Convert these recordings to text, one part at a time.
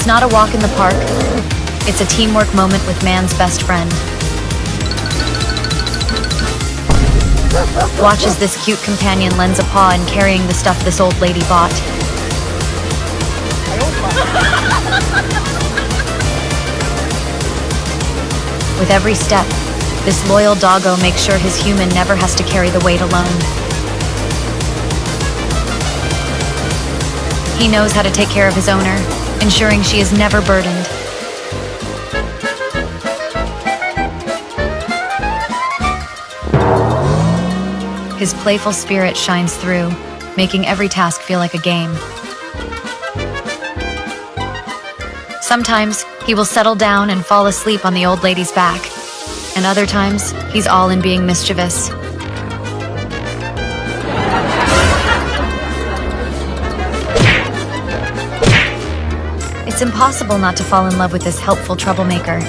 It's not a walk in the park. It's a teamwork moment with man's best friend. Watch as this cute companion lends a paw in carrying the stuff this old lady bought. With every step, this loyal doggo makes sure his human never has to carry the weight alone. He knows how to take care of his owner, ensuring she is never burdened. His playful spirit shines through, making every task feel like a game. Sometimes, he will settle down and fall asleep on the old lady's back, and other times, he's all in being mischievous. It's impossible not to fall in love with this helpful troublemaker.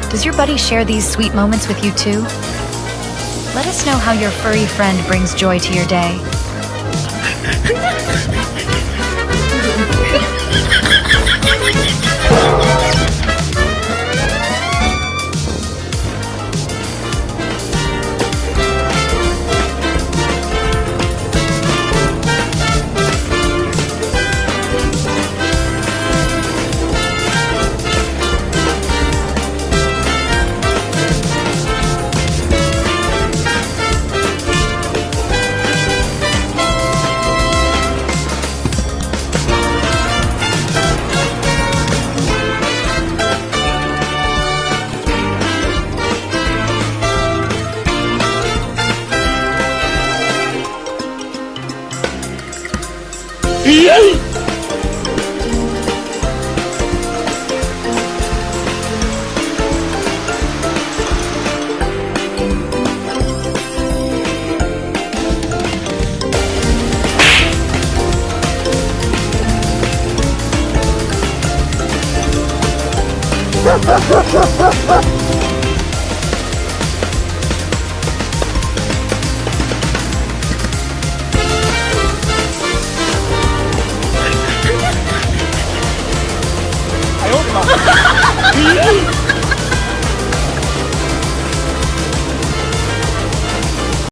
Does your buddy share these sweet moments with you too? Let us know how your furry friend brings joy to your day. Ha ha ha ha ha!